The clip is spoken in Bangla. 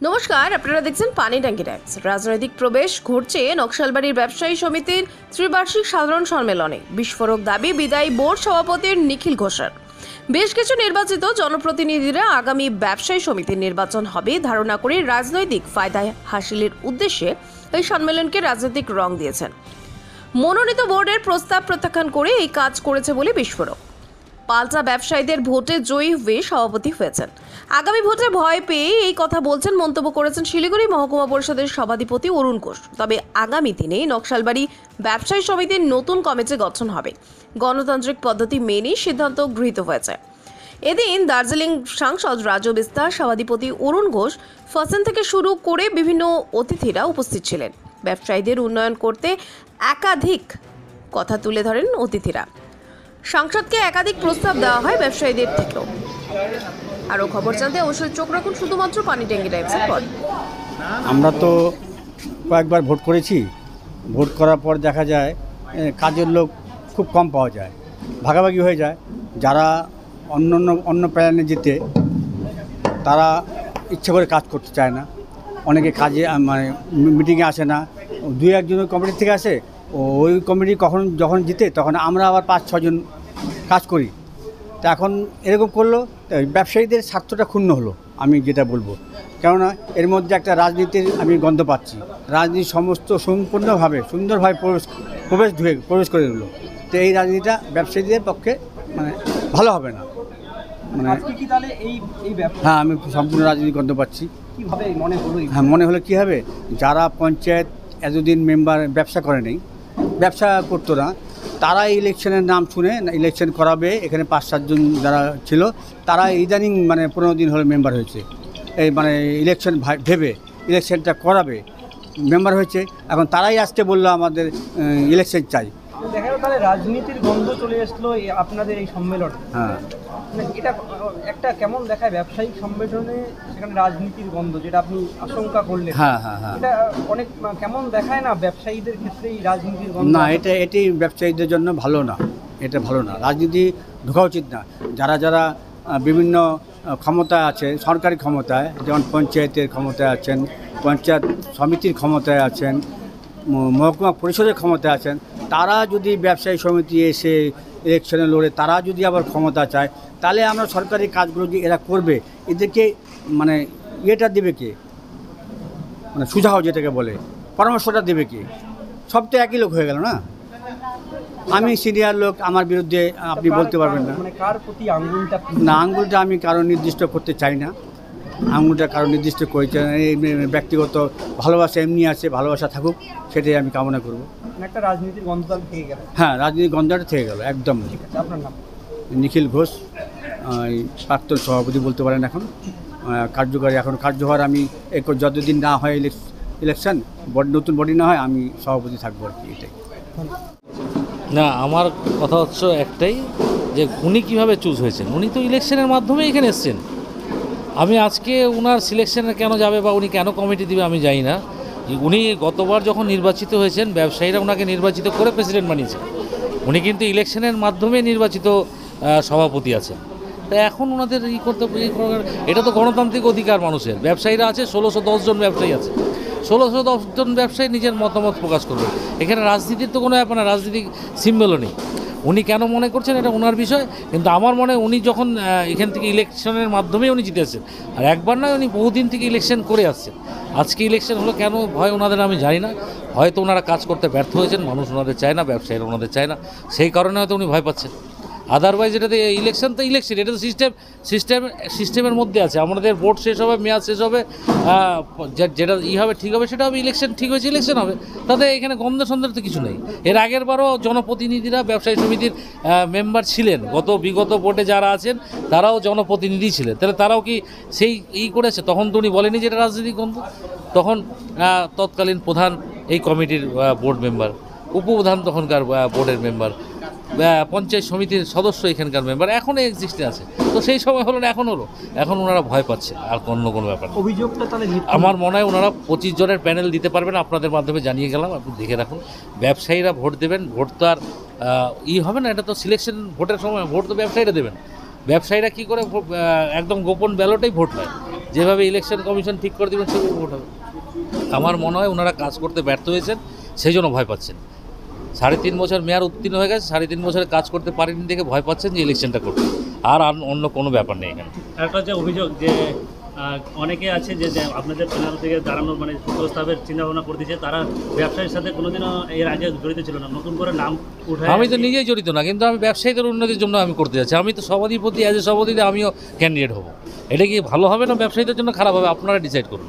নমস্কার, আপনারা দেখছেন পানি ট্যাঙ্কি টাইমস। রাজনৈতিক প্রবেশ ঘটছে নকশালবাড়ির ব্যবসায়ী সমিতির ত্রিবার্ষিক সাধারণ সম্মেলনে। বিস্ফোরক দাবি বিদায়ী বোর্ড সভাপতির নিখিল ঘোষের। বেশ কিছু নির্বাচিত জনপ্রতিনিধিরা আগামী ব্যবসায়ী সমিতির নির্বাচন হবে ধারণা করে রাজনৈতিক ফায়দা হাসিলের উদ্দেশ্যে এই সম্মেলনকে রাজনৈতিক রং দিয়েছেন। মনোনীত বোর্ডের প্রস্তাব প্রত্যাখ্যান করে এই কাজ করেছে বলে বিস্ফোরক। পাল্টা ব্যবসায়ীদের ভোটে জয়ী হয়ে সভাপতি হয়েছেন। আগামী ভোটে ভয় পেয়ে এই কথা বলছেন মন্তব্য করেছেন শিলিগুড়ি মহকুমা পরিষদের সভাধিপতি অরুণ ঘোষ। তবে আগামী দিনে নকশালবাড়ি ব্যবসায়ী সমিতির নতুন কমিটি গঠন হবে। গণতান্ত্রিক পদ্ধতি মেনেই সিদ্ধান্ত গৃহীত হয়েছে। এদিন দার্জিলিং সাংসদ রাজু বিস্তার, সভাধিপতি অরুণ ঘোষ, ফসেন থেকে শুরু করে বিভিন্ন অতিথিরা উপস্থিত ছিলেন। ব্যবসায়ীদের উন্নয়ন করতে একাধিক কথা তুলে ধরেন অতিথিরা। সংসদকে একাধিক প্রস্তাব দেওয়া হয় ব্যবসায়ীদের থেকেও। আরও খবর জানতে অবশ্যই চোখ রাখুন শুধুমাত্র পানি ট্যাঙ্কি টাইমসের পর। আমরা তো কয়েকবার ভোট করেছি। ভোট করার পর দেখা যায় কাজের লোক খুব কম পাওয়া যায়, ভাগাভাগি হয়ে যায়। যারা অন্য প্ল্যানে যেতে তারা ইচ্ছে করে কাজ করতে চায় না। অনেকে কাজে মানে মিটিংয়ে আসে না। দুই একজনের কমিটি থেকে আসে, ওই কমিটি যখন জিতে তখন আমরা আবার 5-6 জন কাজ করি। তা এখন এরকম করলো, ব্যবসায়ীদের স্বার্থটা ক্ষুণ্ণ হলো, আমি যেটা বলবো। কেননা এর মধ্যে একটা রাজনীতির আমি গন্ধ পাচ্ছি। রাজনীতি সমস্ত সম্পূর্ণভাবে সুন্দরভাবে প্রবেশ করে দিল। তো এই রাজনীতিটা ব্যবসায়ীদের পক্ষে মানে ভালো হবে না। মানে হ্যাঁ, আমি সম্পূর্ণ রাজনীতি গন্ধ পাচ্ছি। কীভাবে মনে হলো? হ্যাঁ, মনে হলো কী হবে, যারা পঞ্চায়েত এতদিন মেম্বার ব্যবসা করে নেই, ব্যবসা করতো না, তারা ইলেকশনের নাম শুনে ইলেকশন করাবে। এখানে 5-7 জন যারা ছিল তারা ইদানিং মানে 15 দিন হলো মেম্বার হয়েছে। এই মানে ইলেকশন ভেবে ইলেকশনটা করাবে মেম্বার হয়েছে। এখন তারাই আসতে বললো আমাদের ইলেকশন চাই। দেখা গেল তাহলে রাজনীতির গন্ধ চলে আসলো আপনাদের এই সম্মেলনে। হ্যাঁ, এটা একটা কেমন দেখায় ব্যবসায়িক সম্মেলনে সেখানে রাজনীতির গন্ধ, যেটা আপনি আশঙ্কা করলেন। হ্যাঁ হ্যাঁ হ্যাঁ, এটা অনেক কেমন দেখায় না ব্যবসায়ীদের ক্ষেত্রে এই রাজনীতির গন্ধ? না, এটি ব্যবসায়ীদের জন্য ভালো না। এটা ভালো না, রাজনীতি ঢোকা উচিত না। যারা বিভিন্ন ক্ষমতায় আছে, সরকারি ক্ষমতায়, যেমন পঞ্চায়েতের ক্ষমতায় আছেন, পঞ্চায়েত সমিতির ক্ষমতায় আছেন, মহকুমা পরিষদের ক্ষমতায় আছেন, তারা যদি ব্যবসায়ী সমিতি এসে ইলেকশনে লড়ে তারা যদি আবার ক্ষমতা চায়, তাহলে আমরা সরকারি কাজগুলো যে এরা করবে, এদেরকে মানে ইয়েটা দেবে কে, মানে সুঝাও যেটাকে বলে, পরামর্শটা দেবে কে? সব তো একই লোক হয়ে গেল না। আমি সিনিয়র লোক, আমার বিরুদ্ধে আপনি বলতে পারবেন না। মানে কার প্রতি আঙ্গুলটা? না, আঙ্গুলটা আমি কারণ নির্দিষ্ট করতে চাই না। আঙ্গুলটা কারণ নির্দিষ্ট করতে চাই না। এই ব্যক্তিগত ভালোবাসা এমনি আছে, ভালোবাসা থাকুক, সেটাই আমি কামনা করব। একটা রাজনীতির গন্ধ থেকে গেল। হ্যাঁ, রাজনীতির গন্ধটা থেকে গেল একদম। ঠিক আছে, আপনার নাম? নিখিল ঘোষ, প্রাক্তন সভাপতি বলতে পারেন। এখন কার্যকরী, এখন কার্যভার আমি যতদিন না হয় ইলেকশন নতুন বডি না হয়, আমি সভাপতি থাকবো আর কি, এটাই। না, আমার কথা হচ্ছে একটাই, যে উনি কীভাবে চুজ হয়েছেন। উনি তো ইলেকশনের মাধ্যমে এখানে এসছেন। আমি আজকে ওনার সিলেকশনে কেন যাবে বা উনি কেন কমিটি দিবে আমি জানি না। উনি গতবার যখন নির্বাচিত হয়েছেন, ব্যবসায়ীরা ওনাকে নির্বাচিত করে প্রেসিডেন্ট বানিয়েছে। উনি কিন্তু ইলেকশনের মাধ্যমে নির্বাচিত সভাপতি আছেন। তা এখন ওনাদের এটা তো গণতান্ত্রিক অধিকার মানুষের। ব্যবসায়ীরা আছে, 1610 জন ব্যবসায়ী আছে। 1610 জন ব্যবসায়ী নিজের মতামত প্রকাশ করবে। এখানে রাজনীতির তো কোনো ব্যাপার না, রাজনীতিক সিম্বলও নেই। উনি কেন মনে করছেন এটা ওনার বিষয়, কিন্তু আমার মনে উনি যখন এখান থেকে ইলেকশনের মাধ্যমে উনি জিতেছেন, আর একবার নয়, উনি বহুদিন থেকে ইলেকশন করে আসছেন। আজকে ইলেকশন হলো কেন ভয় ওনাদের আমি জানি না। হয়তো ওনারা কাজ করতে ব্যর্থ হয়েছেন, মানুষ ওনাদের চায় না, ব্যবসায়ীরা ওনাদের চায় না, সেই কারণে হয়তো উনি ভয় পাচ্ছেন। আদারওয়াইজ এটাতে ইলেকশন তো ইলেকশন, এটা তো সিস্টেমের মধ্যে আছে। আমাদের ভোট শেষ হবে, মেয়াদ শেষ হবে, যেটা হবে ঠিক হবে সেটা হবে। ইলেকশন ঠিক হয়েছে, ইলেকশন হবে। তাতে এখানে গন্ধ সন্দেহের তো কিছু নেই। এর আগের বারও জনপ্রতিনিধিরা ব্যবসায়ী সমিতির মেম্বার ছিলেন। বিগত ভোটে যারা আছেন তারাও জনপ্রতিনিধি ছিলেন। তাহলে তারাও কি সেই করেছে? তখন তো উনি বলেনি যে এটা রাজনৈতিক গন্ধ। তখন তৎকালীন প্রধান এই কমিটির বোর্ড মেম্বার, উপপ্রধান তখনকার বোর্ডের মেম্বার, পঞ্চায়েত সমিতির সদস্য এখানকার মেম্বার এখনও এক্সিস্টে আছে। তো সেই সময় হলো না, এখন হলো। এখন ওনারা ভয় পাচ্ছে, আর অন্য কোনো ব্যাপার। অভিযোগটা তাহলে আমার মনে হয় ওনারা 25 জনের প্যানেল দিতে পারবেন। আপনাদের মাধ্যমে জানিয়ে গেলাম, আপনি দেখে রাখুন। ব্যবসায়ীরা ভোট দেবেন, ভোট তো আর হবে না। এটা তো সিলেকশন ভোটের সময় ভোট তো ব্যবসায়ীরা দেবেন। ব্যবসায়ীরা কী করে একদম গোপন ব্যালটেই ভোট হয়। যেভাবে ইলেকশন কমিশন ঠিক করে দেবেন সেভাবে ভোট হবে। আমার মনে হয় ওনারা কাজ করতে ব্যর্থ হয়েছেন, সেই জন্য ভয় পাচ্ছেন। 3.5 বছর মেয়াদ উত্তীর্ণ হয়ে গেছে, 3.5 বছরে কাজ করতে পারেনি দেখে ভয় পাচ্ছেন যে ইলেকশনটা করতে, আর অন্য কোনো ব্যাপার নেই এখানে। একটা যে অভিযোগ যে অনেকে আছে যে যে আপনাদের প্যানেল থেকে দাঁড়ানোর মানে প্রস্তাবের চিন্তাভাবনা করতেছে, তারা ব্যবসায়ীর সাথে কোনোদিনও এর আগে জড়িত ছিল না, নতুন করে নাম উঠায়। আমি তো নিজেই জড়িত না, কিন্তু আমি ব্যবসায়ীদের উন্নতির জন্য আমি করতে যাচ্ছি। আমি তো সভাধিপতি, অ্যাজ এ সভাপতিতে আমিও ক্যান্ডিডেট হব। এটা কি ভালো হবে না ব্যবসায়ীদের জন্য খারাপ হবে, আপনারা ডিসাইড করুন।